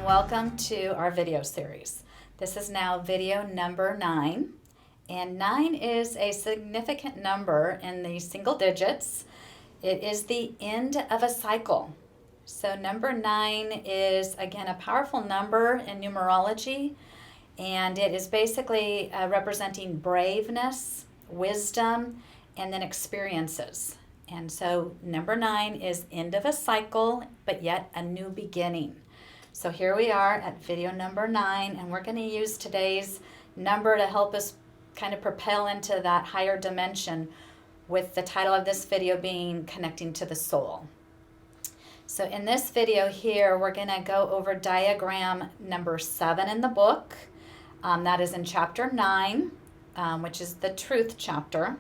welcome to our video series. This is now video number 9, and 9 is a significant number in the single digits. It is the end of a cycle. So number 9 is, again, a powerful number in numerology, and it is basically representing braveness, wisdom, and then experiences. And so number 9 is end of a cycle, but yet a new beginning. So here we are at video number 9, and we're going to use today's number to help us kind of propel into that higher dimension, with the title of this video being Connecting to the Soul. So in this video here, we're going to go over diagram number 7 in the book. That is in chapter 9, which is the truth chapter.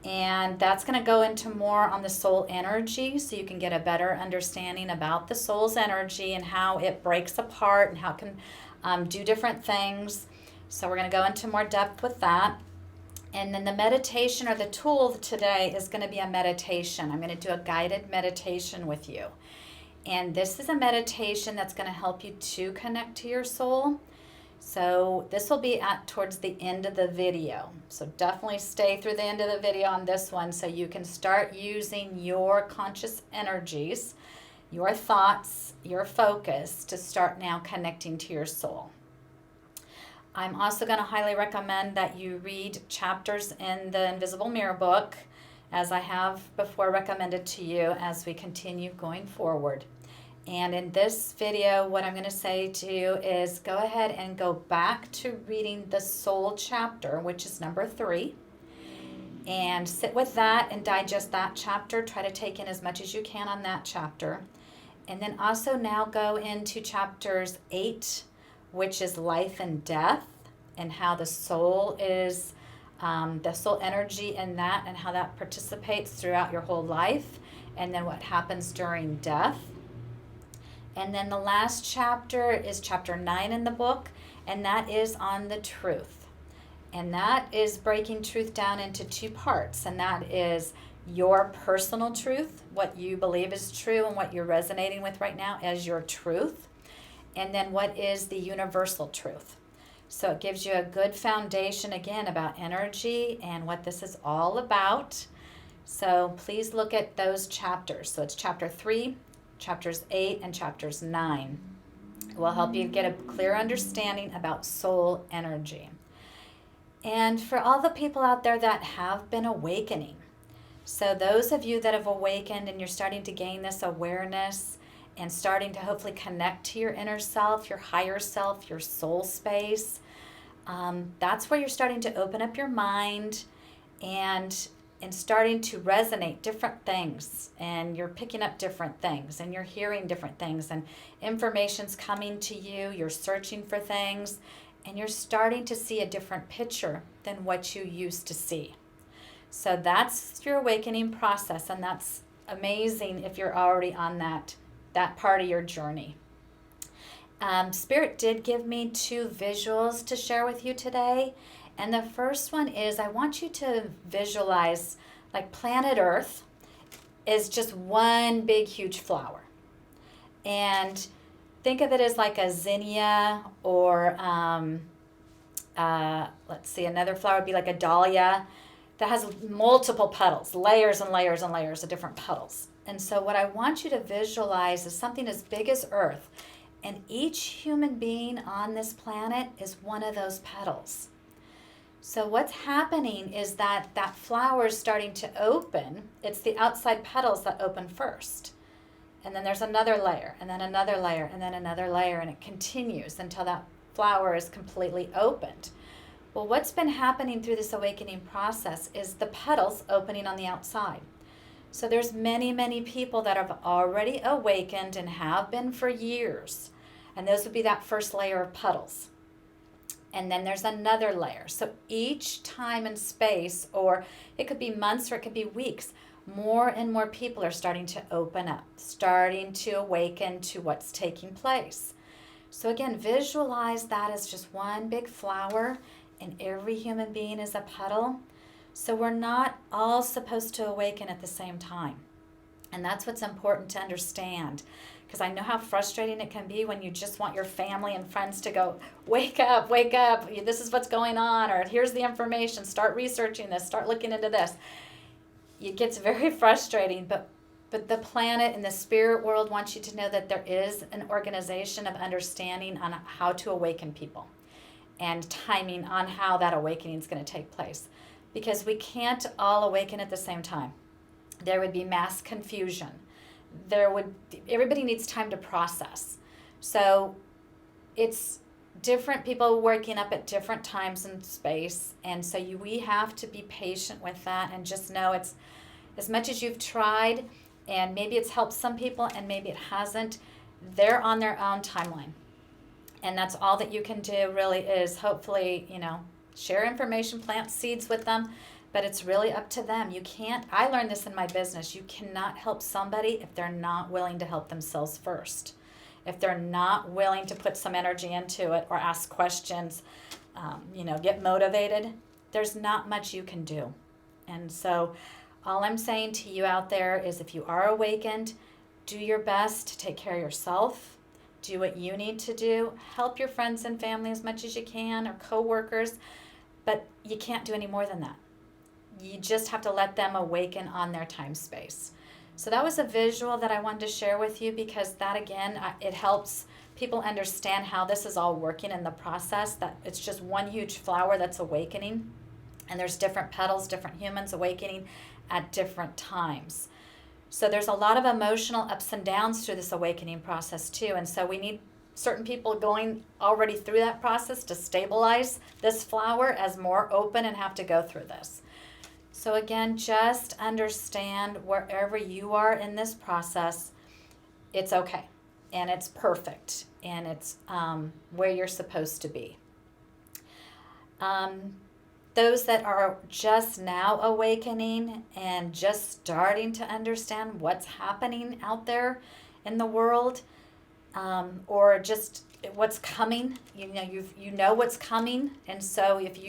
And that's going to go into more on the soul energy, so you can get a better understanding about the soul's energy and how it breaks apart and how it can do different things. So we're going to go into more depth with that. And then the meditation, or the tool today, is going to be a meditation. I'm going to do a guided meditation with you. And this is a meditation that's going to help you to connect to your soul. So this will be towards the end of the video. So definitely stay through the end of the video on this one, so you can start using your conscious energies, your thoughts, your focus to start now connecting to your soul. I'm also going to highly recommend that you read chapters in the Invisible Mirror book, as I have before recommended to you, as we continue going forward. And in this video, what I'm going to say to you is go ahead and go back to reading the soul chapter, which is number 3, and sit with that and digest that chapter. Try to take in as much as you can on that chapter. And then also now go into chapters 8, which is life and death, and how the soul is, the soul energy in that, and how that participates throughout your whole life, and then what happens during death. And then the last chapter is chapter 9 in the book, and that is on the truth. And that is breaking truth down into 2 parts, and that is your personal truth, what you believe is true and what you're resonating with right now as your truth, and then what is the universal truth. So it gives you a good foundation, again, about energy and what this is all about. So please look at those chapters. So it's chapter 3, chapters 8, and chapters 9. It will help you get a clear understanding about soul energy. And for all the people out there that have been awakening, so those of you that have awakened and you're starting to gain this awareness and starting to hopefully connect to your inner self, your higher self, your soul space, that's where you're starting to open up your mind and starting to resonate different things, and you're picking up different things, and you're hearing different things, and information's coming to you, you're searching for things, and you're starting to see a different picture than what you used to see. So that's your awakening process, and that's amazing if you're already on that part of your journey. Spirit did give me 2 visuals to share with you today. And the first one is, I want you to visualize like planet Earth is just one big huge flower. And think of it as like a zinnia, or let's see, another flower would be like a dahlia that has multiple petals, layers and layers and layers of different petals. And so what I want you to visualize is something as big as Earth. And each human being on this planet is one of those petals. So what's happening is that flower is starting to open. It's the outside petals that open first. And then there's another layer, and then another layer, and then another layer, and it continues until that flower is completely opened. Well, what's been happening through this awakening process is the petals opening on the outside. So there's many, many people that have already awakened and have been for years. And those would be that first layer of petals. And then there's another layer. So each time and space, or it could be months or it could be weeks, more and more people are starting to open up, starting to awaken to what's taking place. So again, visualize that as just one big flower, and every human being is a petal. So we're not all supposed to awaken at the same time. And that's what's important to understand, because I know how frustrating it can be when you just want your family and friends to go, wake up, this is what's going on, or here's the information, start researching this, start looking into this. It gets very frustrating, but the planet and the spirit world wants you to know that there is an organization of understanding on how to awaken people and timing on how that awakening is going to take place. Because we can't all awaken at the same time. There would be mass confusion. Everybody needs time to process. So it's different people waking up at different times and space. And so we have to be patient with that and just know it's, as much as you've tried, and maybe it's helped some people and maybe it hasn't, they're on their own timeline. And that's all that you can do really is hopefully, share information, plant seeds with them, but it's really up to them. You can't, I learned this in my business, you cannot help somebody if they're not willing to help themselves first. If they're not willing to put some energy into it or ask questions, get motivated, there's not much you can do. And so all I'm saying to you out there is if you are awakened, do your best to take care of yourself. Do what you need to do. Help your friends and family as much as you can, or coworkers, but you can't do any more than that. You just have to let them awaken on their time space. So that was a visual that I wanted to share with you, because that, again, it helps people understand how this is all working in the process, that it's just one huge flower that's awakening, and there's different petals, different humans awakening at different times. So there's a lot of emotional ups and downs through this awakening process too. And so we need certain people going already through that process to stabilize this flower as more open and have to go through this. So again, just understand wherever you are in this process, it's okay and it's perfect and it's where you're supposed to be. Those that are just now awakening and just starting to understand what's happening out there in the world, or just what's coming, you know what's coming, and so if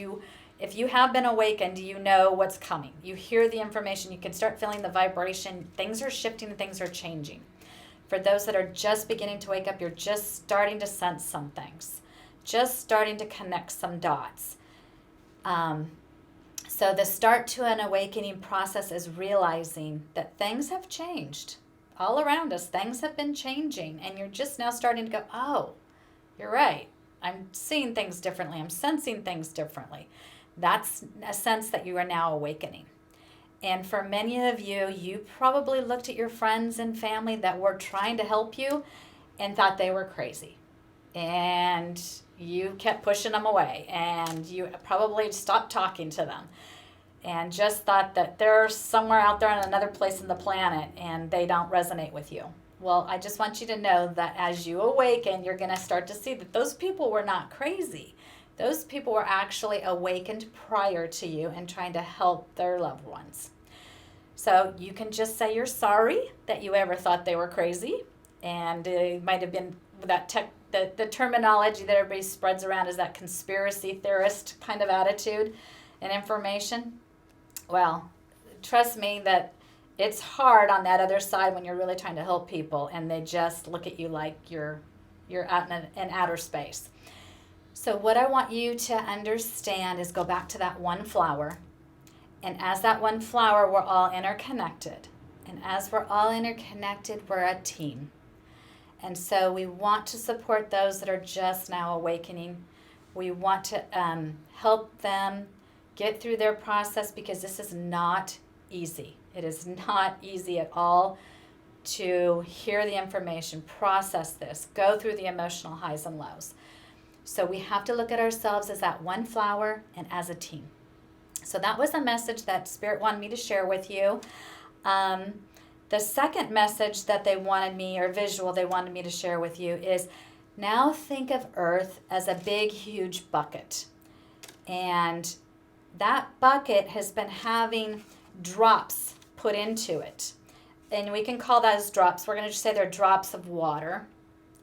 you have been awakened, you know what's coming. You hear the information, you can start feeling the vibration. Things are shifting, things are changing. For those that are just beginning to wake up, you're just starting to sense some things, just starting to connect some dots. So the start to an awakening process is realizing that things have changed all around us. Things have been changing, and you're just now starting to go, oh, you're right. I'm seeing things differently. I'm sensing things differently. That's a sense that you are now awakening. And for many of you, you probably looked at your friends and family that were trying to help you and thought they were crazy. And you kept pushing them away, and you probably stopped talking to them and just thought that they're somewhere out there in another place in the planet and they don't resonate with you. Well, I just want you to know that as you awaken, you're going to start to see that those people were not crazy. Those people were actually awakened prior to you and trying to help their loved ones. So you can just say you're sorry that you ever thought they were crazy, and it might have been that the terminology that everybody spreads around is that conspiracy theorist kind of attitude and information. Well, trust me that it's hard on that other side when you're really trying to help people and they just look at you like you're out in outer space. So what I want you to understand is go back to that one flower. And as that one flower, we're all interconnected. And as we're all interconnected, we're a team. And so we want to support those that are just now awakening. We want to help them get through their process, because this is not easy. It is not easy at all to hear the information, process this, go through the emotional highs and lows. So we have to look at ourselves as that one flower and as a team. So that was a message that Spirit wanted me to share with you. The second message that they wanted me, or visual they wanted me to share with you, is now think of Earth as a big, huge bucket. And that bucket has been having drops put into it. And we can call those drops, we're going to just say they're drops of water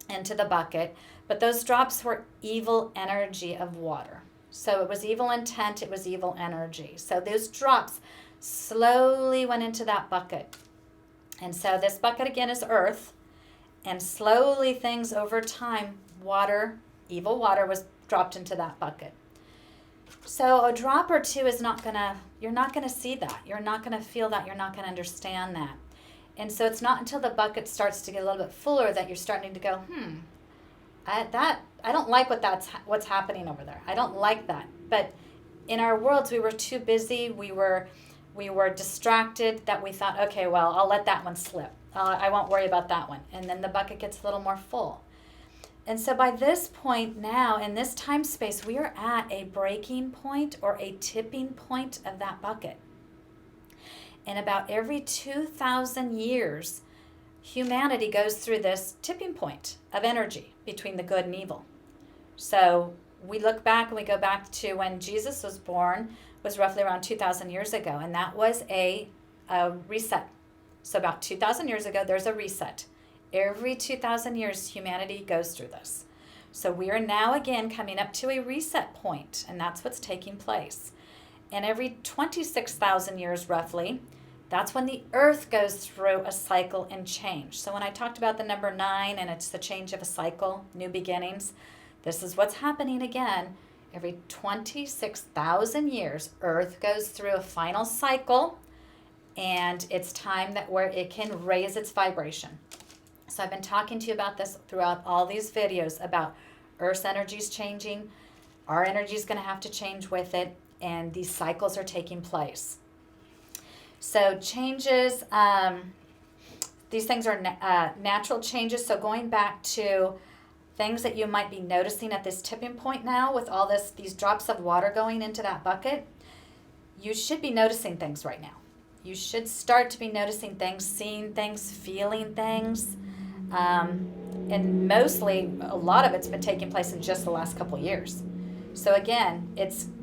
into the bucket. But those drops were evil energy of water. So it was evil intent, it was evil energy. So those drops slowly went into that bucket. And so this bucket again is earth, and slowly things over time, water, evil water was dropped into that bucket. So a drop or two is you're not gonna see that. You're not gonna feel that. You're not gonna understand that. And so it's not until the bucket starts to get a little bit fuller that you're starting to go, I don't like what's happening over there. I don't like that. But in our worlds, we were too busy. We were distracted that we thought, okay, well, I'll let that one slip. I won't worry about that one. And then the bucket gets a little more full. And so by this point now, in this time space, we are at a breaking point or a tipping point of that bucket. And about every 2,000 years, humanity goes through this tipping point of energy between the good and evil. So we look back and we go back to when Jesus was born, was roughly around 2,000 years ago, and that was a reset. So about 2,000 years ago, there's a reset. Every 2,000 years, humanity goes through this. So we are now again coming up to a reset point, and that's what's taking place. And every 26,000 years roughly, that's when the earth goes through a cycle and change. So when I talked about the number 9 and it's the change of a cycle, new beginnings, this is what's happening again. Every 26,000 years, earth goes through a final cycle, and it's time that where it can raise its vibration. So I've been talking to you about this throughout all these videos about Earth's energies changing. Our energy is going to have to change with it, and these cycles are taking place. So changes, these things are natural changes. So going back to things that you might be noticing at this tipping point now with all these drops of water going into that bucket, you should be noticing things right now. You should start to be noticing things, seeing things, feeling things. And mostly, a lot of it's been taking place in just the last couple of years. So again,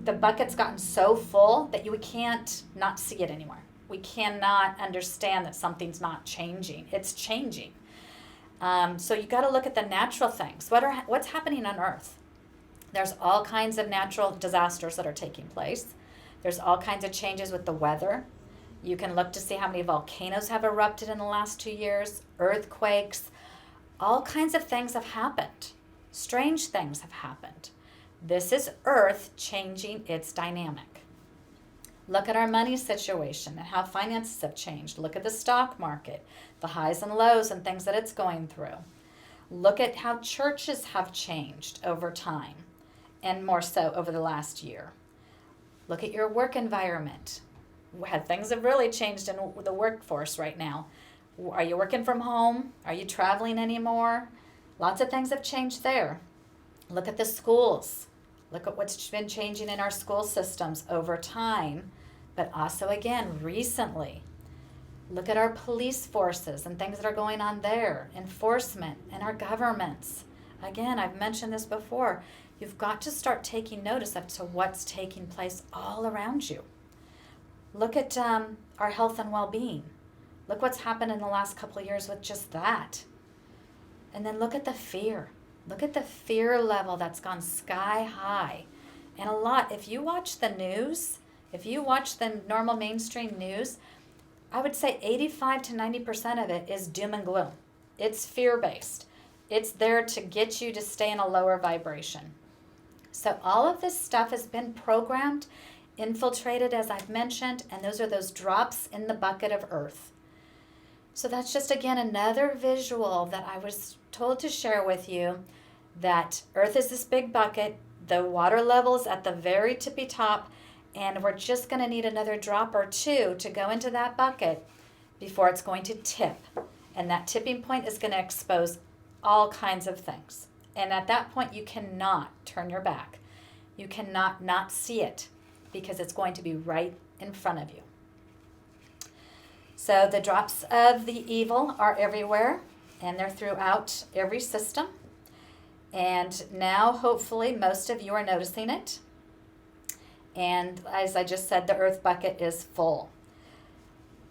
the bucket's gotten so full that we can't not see it anymore. We cannot understand that something's not changing. It's changing. So you got to look at the natural things. What's happening on Earth? There's all kinds of natural disasters that are taking place. There's all kinds of changes with the weather. You can look to see how many volcanoes have erupted in the last 2 years, earthquakes. All kinds of things have happened. Strange things have happened. This is Earth changing its dynamic. Look at our money situation and how finances have changed. Look at the stock market, the highs and lows and things that it's going through. Look at how churches have changed over time, and more so over the last year. Look at your work environment. Things have really changed in the workforce right now. Are you working from home? Are you traveling anymore? Lots of things have changed there. Look at the schools. Look at what's been changing in our school systems over time, but also again recently. Look at our police forces and things that are going on there, enforcement, and our governments. Again, I've mentioned this before. You've got to start taking notice as to what's taking place all around you. Look at our health and well-being. Look what's happened in the last couple of years with just that. And then look at the fear. Look at the fear level that's gone sky high. And if you watch the news, if you watch the normal mainstream news, I would say 85 to 90% of it is doom and gloom. It's fear-based. It's there to get you to stay in a lower vibration. So all of this stuff has been programmed, infiltrated, as I've mentioned, and those are those drops in the bucket of Earth. So that's just, again, another visual that I was told to share with you, that Earth is this big bucket, the water level is at the very tippy top, and we're just going to need another drop or two to go into that bucket before it's going to tip. And that tipping point is going to expose all kinds of things. And at that point, you cannot turn your back. You cannot not see it, because it's going to be right in front of you. So the drops of the evil are everywhere, and they're throughout every system. And now, hopefully, most of you are noticing it. And as I just said, the Earth bucket is full.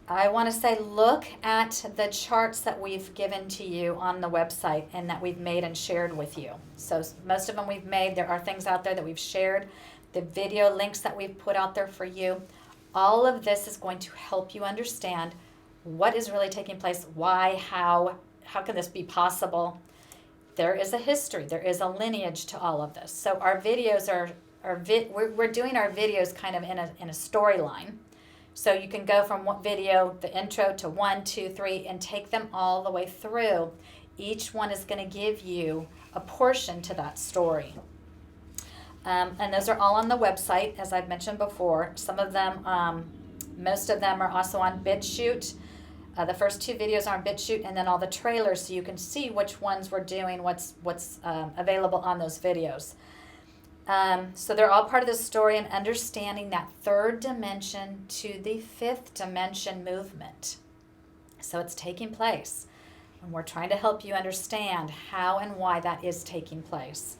I want to say, look at the charts that we've given to you on the website and that we've made and shared with you. So most of them we've made. There are things out there that we've shared, the video links that we've put out there for you. All of this is going to help you understand what is really taking place, why, how can this be possible? There is a history, there is a lineage to all of this. So our videos we're doing our videos kind of in a storyline. So you can go from one video, the intro, to 1, 2, 3, and take them all the way through. Each one is going to give you a portion to that story. And those are all on the website, as I've mentioned before. Some of them, most of them are also on BitChute. The first 2 videos are on BitChute, and then all the trailers, so you can see which ones we're doing, what's available on those videos. So they're all part of the story and understanding that 3rd dimension to the 5th dimension movement. So it's taking place, and we're trying to help you understand how and why that is taking place.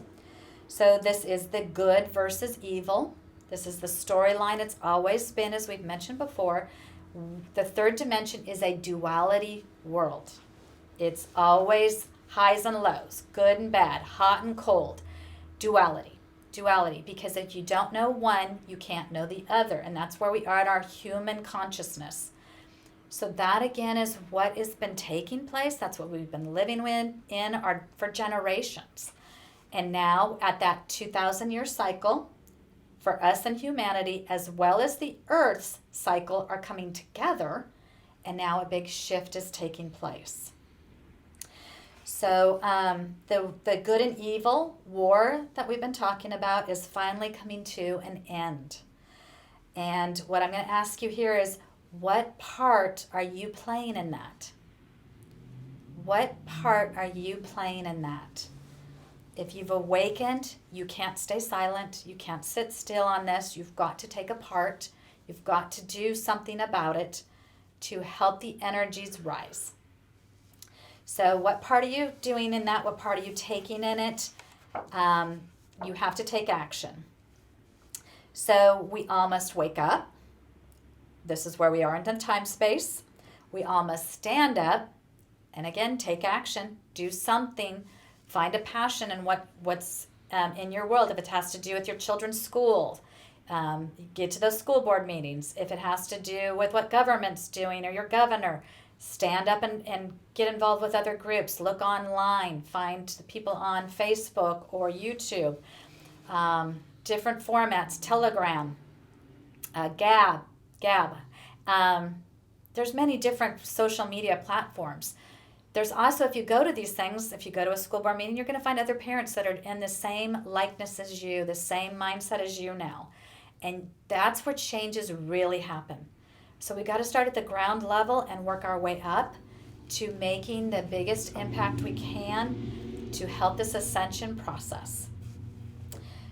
So this is the good versus evil. This is the storyline it's always been, as we've mentioned before. The 3rd dimension is a duality world. It's always highs and lows, good and bad, hot and cold. Duality, because if you don't know one, you can't know the other, and that's where we are in our human consciousness. So that again is what has been taking place. That's what we've been living for generations. And now at that 2,000-year cycle, for us and humanity, as well as the Earth's cycle, are coming together, and now a big shift is taking place. So the good and evil war that we've been talking about is finally coming to an end. And what I'm going to ask you here is, what part are you playing in that? What part are you playing in that? If you've awakened, you can't stay silent. You can't sit still on this. You've got to take a part. You've got to do something about it to help the energies rise. So what part are you doing in that? What part are you taking in it? You have to take action. So we all must wake up. This is where we are in time space. We all must stand up and again, take action. Do something. Find a passion in what's in your world. If it has to do with your children's school, get to those school board meetings. If it has to do with what government's doing or your governor, stand up and get involved with other groups. Look online. Find the people on Facebook or YouTube. Different formats, Telegram, Gab. There's many different social media platforms. There's also, if you go to these things, if you go to a school board meeting, you're going to find other parents that are in the same likeness as you, the same mindset as you now. And that's where changes really happen. So we got to start at the ground level and work our way up to making the biggest impact we can to help this ascension process.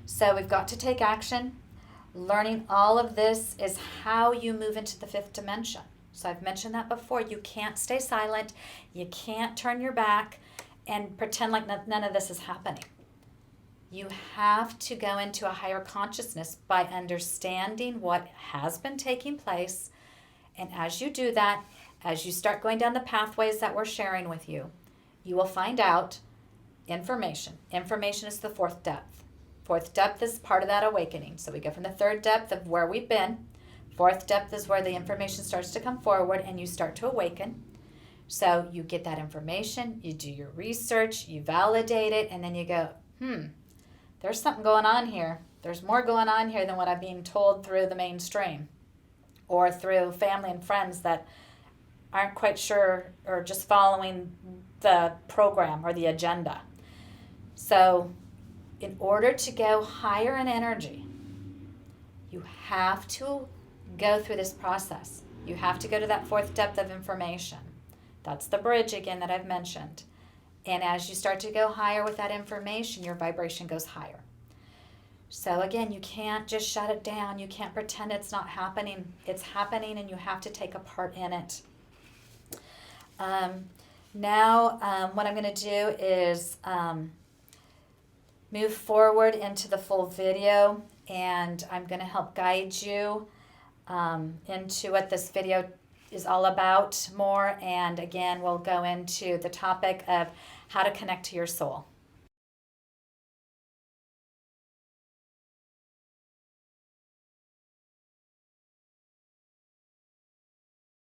So we've got to take action. Learning all of this is how you move into the 5th dimension. So I've mentioned that before. You can't stay silent. You can't turn your back and pretend like none of this is happening. You have to go into a higher consciousness by understanding what has been taking place. And as you do that, as you start going down the pathways that we're sharing with you, you will find out information. Information is the 4th depth. 4th depth is part of that awakening. So we go from the 3rd depth of where we've been. 4th depth is where the information starts to come forward and you start to awaken. So you get that information, you do your research, you validate it, and then you go, there's something going on here. There's more going on here than what I'm being told through the mainstream or through family and friends that aren't quite sure or just following the program or the agenda. So in order to go higher in energy, you have to go through this process. You have to go to that 4th depth of information. That's the bridge again that I've mentioned. And as you start to go higher with that information, your vibration goes higher. So again, you can't just shut it down. You can't pretend it's not happening. It's happening and you have to take a part in it. Now, what I'm going to do is move forward into the full video, and I'm going to help guide you into what this video is all about more. And again, we'll go into the topic of how to connect to your soul.